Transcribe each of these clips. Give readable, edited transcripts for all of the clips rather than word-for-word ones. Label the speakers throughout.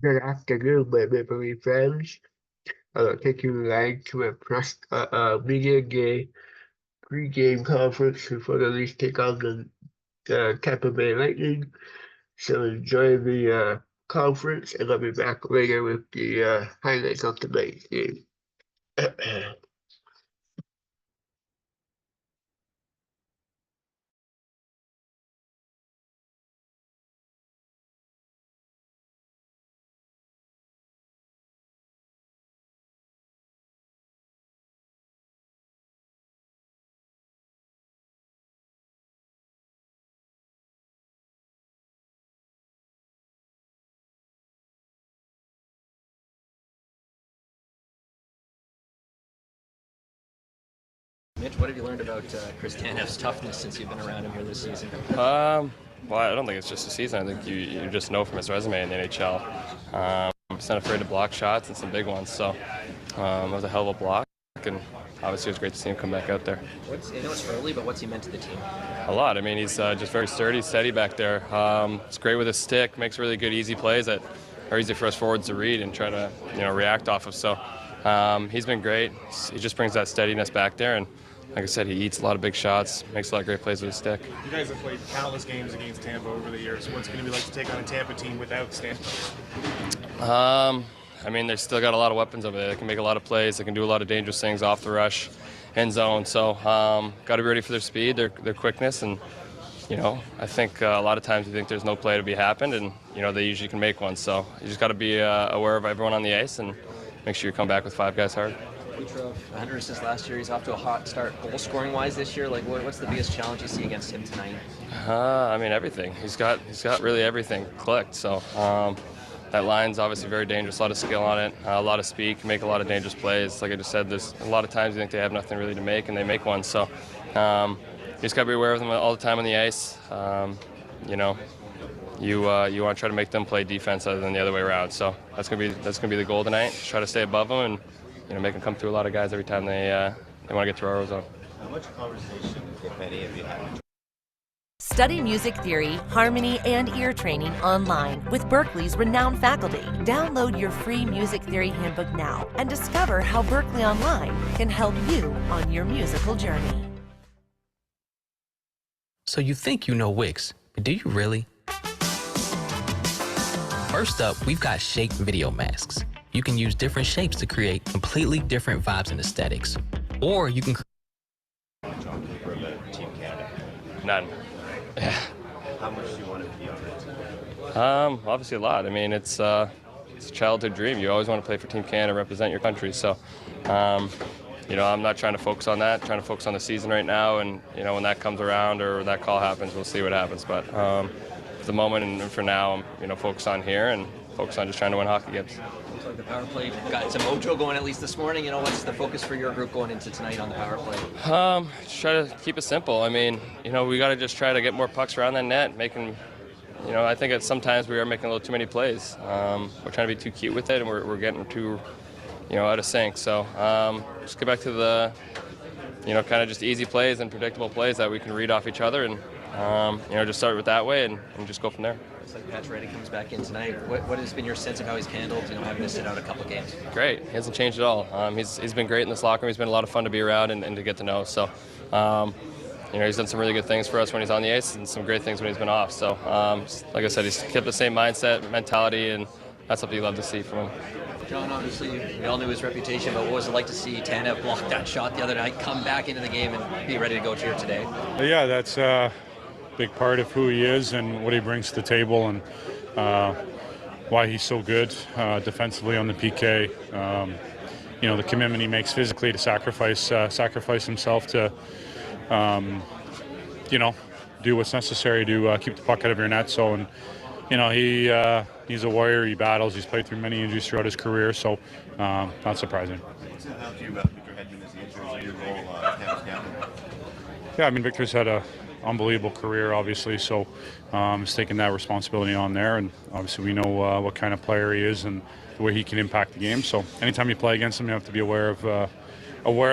Speaker 1: Good afternoon, my Maple friends. Thank you line to a media game pregame conference before the Leafs take on the Tampa Bay Lightning. So enjoy the conference, and I'll be back later with the highlights of tonight's game.
Speaker 2: Mitch, what have you learned about Chris Tanev's toughness since you've been around him here this season?
Speaker 3: Well, I don't think it's just a season. I think you just know from his resume in the NHL. He's not afraid to block shots and some big ones. So it was a hell of a block, and obviously it was great to see him come back out there.
Speaker 2: I know it's early, but what's he meant to the team?
Speaker 3: A lot. I mean, he's just very sturdy, steady back there. It's great with his stick, makes really good, easy plays that are easy for us forwards to read and try to react off of. So he's been great. He just brings that steadiness back there, and like I said, he eats a lot of big shots, makes a lot of great plays with his stick.
Speaker 4: You guys have played countless games against Tampa over the years. What's it going to be like to take on a Tampa team without Stamkos?
Speaker 3: I mean, they've still got a lot of weapons over there. They can make a lot of plays. They can do a lot of dangerous things off the rush, end zone. So got to be ready for their speed, their quickness, and I think a lot of times you think there's no play to be happened, and they usually can make one. So you just got to be aware of everyone on the ice and make sure you come back with five guys hard.
Speaker 2: Kucherov, 100 assists last year. He's off to a hot start goal scoring wise this year. Like, what's the biggest challenge you see against him tonight?
Speaker 3: I mean, everything. He's got really everything clicked. So that line's obviously very dangerous. A lot of skill on it, a lot of speed, can make a lot of dangerous plays. Like I just said, there's a lot of times you think they have nothing really to make, and they make one. So you just got to be aware of them all the time on the ice. You want to try to make them play defense other than the other way around. So that's gonna be the goal tonight. Just try to stay above them and make them come through a lot of guys every time they want to get through our zone.
Speaker 4: How much conversation, if any, have you had?
Speaker 5: Study music theory, harmony, and ear training online with Berklee's renowned faculty. Download your free music theory handbook now and discover how Berklee Online can help you on your musical journey.
Speaker 6: So you think you know Wix, but do you really? First up, we've got shape video masks. You can use different shapes to create completely different vibes and aesthetics. Or you can
Speaker 4: Team Canada.
Speaker 3: None.
Speaker 4: How much do you want to be on it?
Speaker 3: Obviously a lot. I mean, it's a childhood dream. You always want to play for Team Canada, represent your country. So, I'm not trying to focus on that. Trying to focus on the season right now, and when that comes around or that call happens, we'll see what happens. But for the moment and for now, I'm focused on here and focused on just trying to win hockey games.
Speaker 2: Looks like the power play got some mojo going at least this morning. What's the focus for your group going into tonight on the power play?
Speaker 3: Just try to keep it simple. I mean, we got to just try to get more pucks around that net, making. I think sometimes we are making a little too many plays. We're trying to be too cute with it, and we're getting too, out of sync. So just get back to the, kind of just easy plays and predictable plays that we can read off each other, and just start with that way and just go from there.
Speaker 2: Looks like Patch Reddy comes back in tonight. What has been your sense of how he's handled, having to sit out a couple games?
Speaker 3: Great. He hasn't changed at all. He's been great in this locker room. He's been a lot of fun to be around and to get to know. So, he's done some really good things for us when he's on the ice and some great things when he's been off. So, like I said, he's kept the same mindset, mentality, and that's something you love to see from him.
Speaker 2: John, obviously, we all knew his reputation, but what was it like to see Tanev block that shot the other night, come back into the game, and be ready to go here today?
Speaker 7: Yeah, that's a big part of who he is and what he brings to the table, and why he's so good defensively on the PK. The commitment he makes physically to sacrifice himself to, do what's necessary to keep the puck out of your net. So, and he's a warrior. He battles. He's played through many injuries throughout his career, so not surprising.
Speaker 4: What's it helped you about Victor Hedman as the injuries of your role Tampa's captain?
Speaker 7: Yeah, I mean, Victor's had a unbelievable career, obviously, so he's taking that responsibility on there, and obviously we know what kind of player he is and the way he can impact the game. So anytime you play against him, you have to be aware of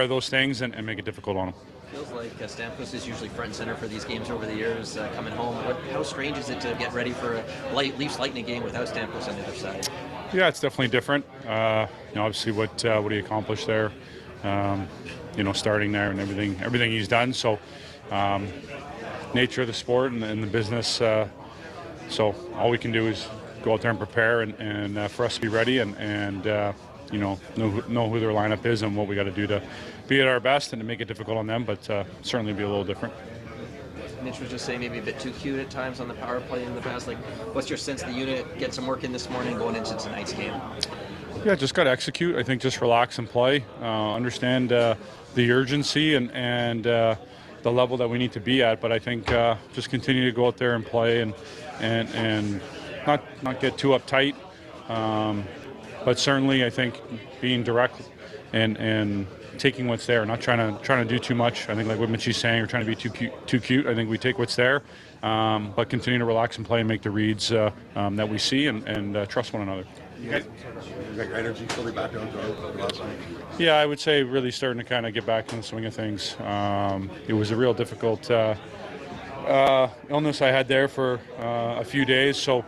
Speaker 7: those things and make it difficult on him.
Speaker 2: Feels like Stamkos is usually front and center for these games over the years, coming home. How strange is it to get ready for a Leafs Lightning game without Stamkos on the other side?
Speaker 7: Yeah, it's definitely different. Obviously, what he accomplished there, starting there and everything he's done. So, nature of the sport and the business. So all we can do is go out there and prepare, and for us to be ready and know who their lineup is and what we got to do to be at our best and to make it difficult on them, but certainly be a little different.
Speaker 2: Mitch was just saying maybe a bit too cute at times on the power play in the past. Like, what's your sense the unit get some work in this morning going into tonight's game?
Speaker 7: Yeah, just got to execute. I think just relax and play. Understand the urgency and the level that we need to be at. But I think just continue to go out there and play and not get too uptight. But certainly, I think being direct and taking what's there, not trying to do too much. I think like what Mitchie's saying, we're trying to be too cute. I think we take what's there, but continue to relax and play and make the reads that we see and trust one another.
Speaker 8: You got your energy fully back on last week?
Speaker 7: Yeah, I would say really starting to kind of get back in the swing of things. It was a real difficult illness I had there for a few days, so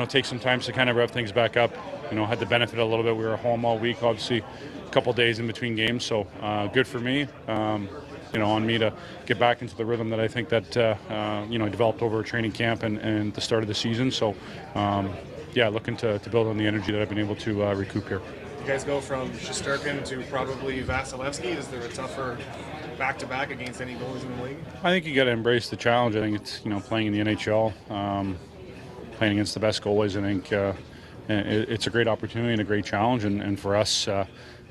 Speaker 7: take some time to kind of rev things back up. Had the benefit a little bit. We were home all week, obviously a couple days in between games, so good for me. On me to get back into the rhythm that I think that developed over training camp and the start of the season. So looking to build on the energy that I've been able to recoup here.
Speaker 4: You guys go from Shesterkin to probably Vasilevsky. Is there a tougher back-to-back against any goalies in the league?
Speaker 7: I think you got to embrace the challenge. I think it's playing in the NHL, playing against the best goalies. I think it's a great opportunity and a great challenge, and for us, you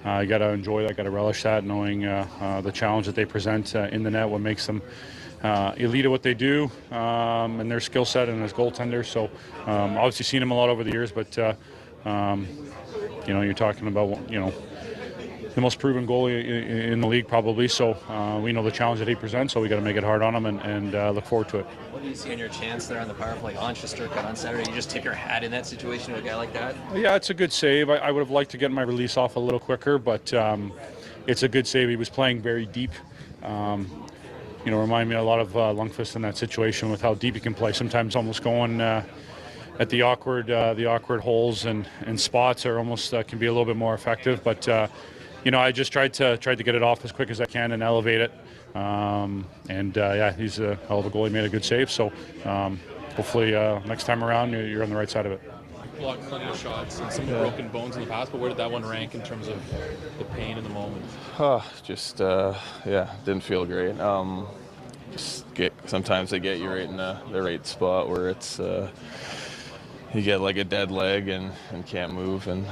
Speaker 7: got to enjoy that, got to relish that, knowing the challenge that they present in the net, what makes them elite at what they do, and their skill set and as goaltenders. So obviously seen them a lot over the years, but you're talking about the most proven goalie in the league probably. So we know the challenge that he presents, so we got to make it hard on him and look forward to it.
Speaker 2: What do you see on your chance there on the power play on Shesterkin on Saturday? You just tip your hat in that situation with a guy like that?
Speaker 7: Yeah, it's a good save. I would have liked to get my release off a little quicker, but it's a good save. He was playing very deep. Remind me a lot of Lundqvist in that situation with how deep he can play. Sometimes almost going at the awkward holes and spots are almost can be a little bit more effective. But I just tried to get it off as quick as I can and elevate it. He's a hell of a goalie. He made a good save. So hopefully next time around you're on the right side of it.
Speaker 9: Blocked plenty of shots and some broken bones in the past, but where did that one rank in terms of the pain in the moment?
Speaker 10: Didn't feel great. Sometimes they get you right in the right spot where it's you get like a dead leg and can't move, and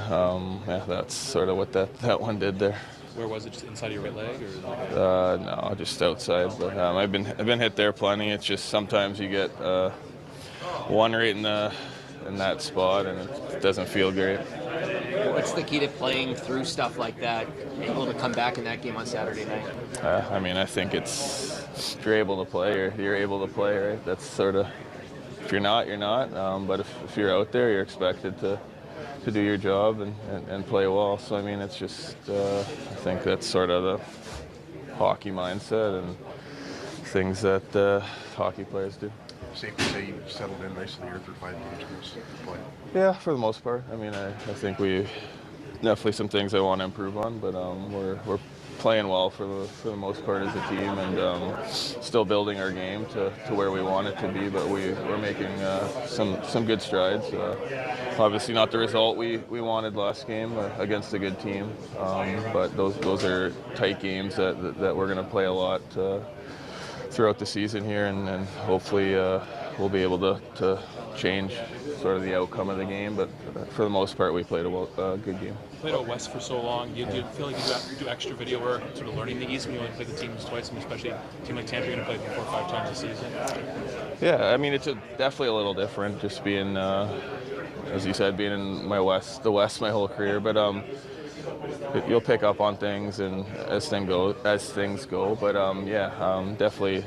Speaker 10: that's sort of what that one did there.
Speaker 9: Where was it? Just inside of your right leg, or?
Speaker 10: No, just outside. But I've been hit there plenty. It's just sometimes you get one right in that spot, and it doesn't feel great.
Speaker 2: What's the key to playing through stuff like that, able to come back in that game on Saturday night?
Speaker 10: I think it's if you're able to play, you're able to play, right? That's sort of, if you're not, you're not. But if you're out there, you're expected to do your job and play well. So, it's just, I think that's sort of the hockey mindset and things that hockey players do.
Speaker 8: Safe to say you settled in nicely here for 5 games to play.
Speaker 10: Yeah, for the most part. I think we definitely some things I want to improve on, but we're playing well for the most part as a team, and still building our game to where we want it to be. But we're making some good strides. Obviously, not the result we wanted last game against a good team, but those are tight games that we're going to play a lot throughout the season here, and hopefully we'll be able to change sort of the outcome of the game. But for the most part, we played a good game.
Speaker 9: Played out west for so long. Do you feel like you do extra video work, sort of learning the East when you only play the teams twice, and especially a team like Tampa, you're going to play 4 or 5 times this season?
Speaker 10: Yeah, it's definitely a little different, just being, as you said, being in the West my whole career. But you'll pick up on things and as things go. But definitely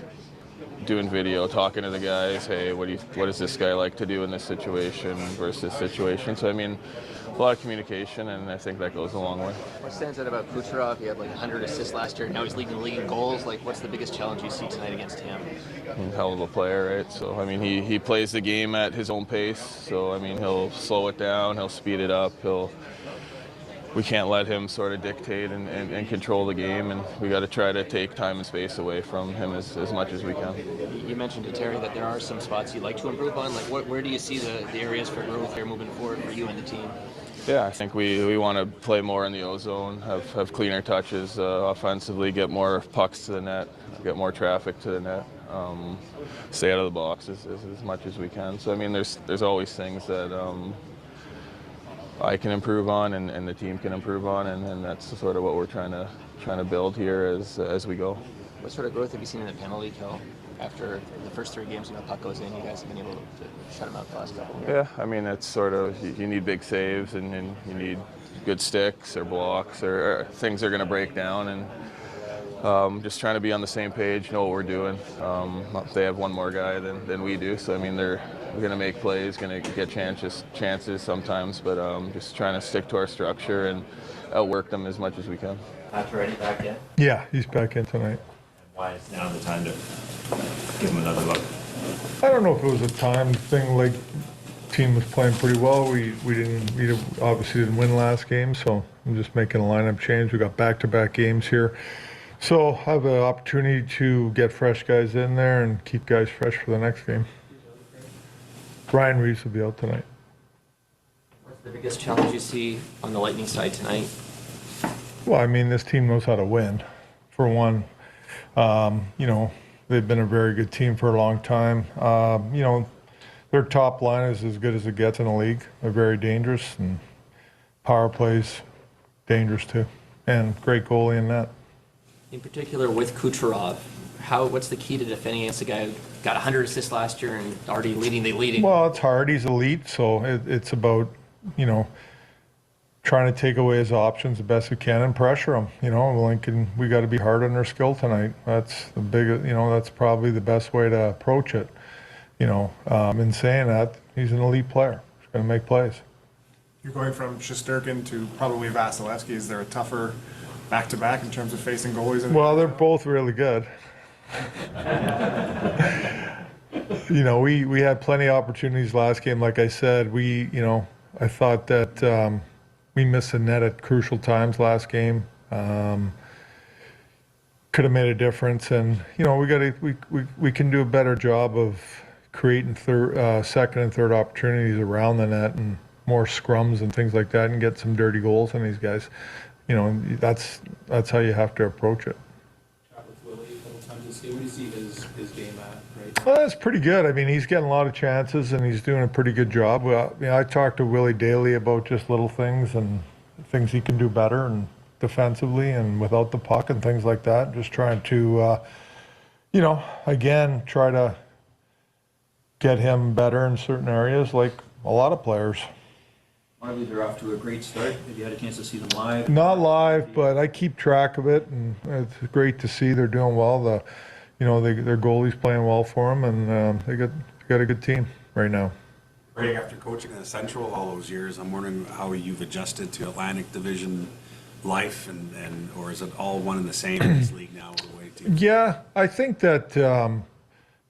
Speaker 10: doing video, talking to the guys. Hey, what does this guy like to do in this situation versus this situation? So I mean, a lot of communication, and I think that goes a long way.
Speaker 2: What stands out about Kucherov? He had like 100 assists last year. Now he's leading the league in goals. Like, what's the biggest challenge you see tonight against him?
Speaker 10: He's a hell of a player, right? So I mean, he plays the game at his own pace. So I mean, he'll slow it down, he'll speed it up, we can't let him sort of dictate and control the game, and we got to try to take time and space away from him as much as we can.
Speaker 2: You mentioned to Terry that there are some spots you'd like to improve on. Like, where do you see the areas for growth here moving forward for you and the team?
Speaker 10: Yeah, I think we want to play more in the O-zone, have cleaner touches offensively, get more pucks to the net, get more traffic to the net, stay out of the box as much as we can. So I mean, there's always things that I can improve on and the team can improve on, and that's sort of what we're trying to build here as we go.
Speaker 2: What sort of growth have you seen in the penalty kill? After the first 3 games when the puck goes in, you guys have been able to shut them out the last couple.
Speaker 10: Yeah, I mean, it's sort of, you need big saves and you need good sticks or blocks or things that are going to break down, and just trying to be on the same page, know what we're doing. They have one more guy than we do, so I mean, they're going to make plays, going to get chances sometimes, but just trying to stick to our structure and outwork them as much as we can.
Speaker 11: Pat's already back in?
Speaker 12: Yeah, he's back in tonight.
Speaker 11: Why is now the time to give him another look?
Speaker 12: I don't know if it was a time thing. Like, team was playing pretty well. We obviously didn't win last game, so I'm just making a lineup change. We got back-to-back games here, so I have an opportunity to get fresh guys in there and keep guys fresh for the next game. Ryan Reeves will be out tonight.
Speaker 2: What's the biggest challenge you see on the Lightning side tonight?
Speaker 12: Well, I mean, this team knows how to win. For one, you know, they've been a very good team for a long time. You know, their top line is as good as it gets in the league. They're very dangerous, and power plays dangerous too, and great goalie in that.
Speaker 2: In particular with Kucherov, what's the key to defending against a guy who got 100 assists last year and already leading the league?
Speaker 12: Well, it's hard. He's elite, so it's about, you know, trying to take away his options the best we can and pressure him. You know, Lincoln, we got to be hard on their skill tonight. That's the big, you know, that's probably the best way to approach it. You know, in saying that, he's an elite player. He's going to make plays.
Speaker 4: You're going from Shesterkin to probably Vasilevsky. Is there a tougher back-to-back in terms of facing goalies?
Speaker 12: Well, they're both really good. You know, we had plenty of opportunities last game. Like I said, you know, I thought that we missed the net at crucial times last game. Could have made a difference, and you know, we can do a better job of creating second and third opportunities around the net and more scrums and things like that, and get some dirty goals on these guys. You know, that's how you have to approach it.
Speaker 9: Chat with Willie a couple times this game. What do you see his game at right?
Speaker 12: Well, that's pretty good. I mean, he's getting a lot of chances, and he's doing a pretty good job. Well, you know, I talk to Willie daily about just little things and things he can do better, and defensively and without the puck and things like that. Just trying to, you know, again, try to get him better in certain areas, like a lot of players.
Speaker 11: Marley, they're off to a great start. Have you had a chance to see them live?
Speaker 12: Not live, but I keep track of it, and it's great to see they're doing well. You know, their goalie's playing well for them, and they got a good team right now.
Speaker 13: Right after coaching in the Central all those years, I'm wondering how you've adjusted to Atlantic Division life, and or is it all one and the same in this league now?
Speaker 12: Yeah, I think that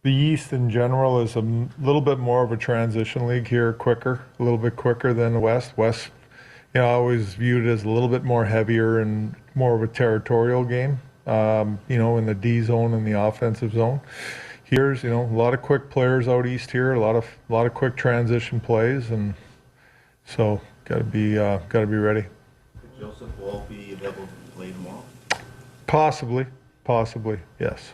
Speaker 12: the East in general is a little bit more of a transition league here, a little bit quicker than the West. West, you know, I always viewed it as a little bit more heavier and more of a territorial game, you know, in the D zone and the offensive zone. Here's, you know, a lot of quick players out East here, a lot of quick transition plays, and so got to be ready.
Speaker 11: Could Joseph Wall be available to play tomorrow?
Speaker 12: Possibly, yes.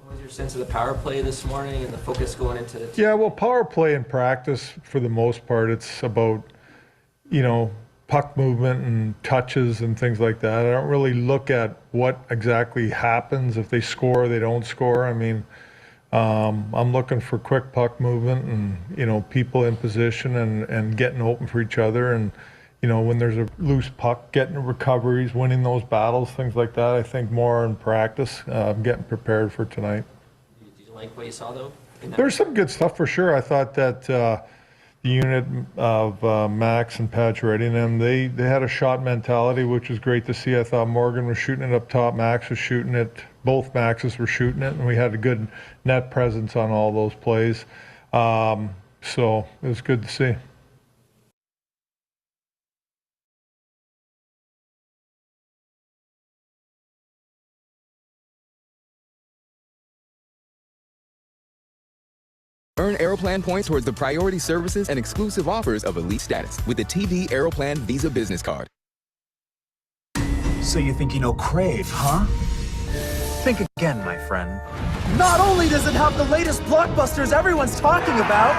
Speaker 2: What was your sense of the power play this morning and the focus going into it?
Speaker 12: Yeah, well, power play in practice, for the most part, it's about, you know, puck movement and touches and things like that. I don't really look at what exactly happens if they score or they don't score. I mean, I'm looking for quick puck movement and, you know, people in position and getting open for each other. And, you know, when there's a loose puck, getting recoveries, winning those battles, things like that. I think more in practice, getting prepared for tonight.
Speaker 2: Did you like what you saw though?
Speaker 12: There's some good stuff for sure. I thought that the unit of Max and Pacioretty, they had a shot mentality, which was great to see. I thought Morgan was shooting it up top, Max was shooting it, both Maxes were shooting it, and we had a good net presence on all those plays. So it was good to see.
Speaker 14: Earn Aeroplan points towards the priority services and exclusive offers of elite status with the TD Aeroplan Visa Business Card.
Speaker 15: So you think you know Crave, huh? Think again, my friend. Not only does it have the latest blockbusters everyone's talking about,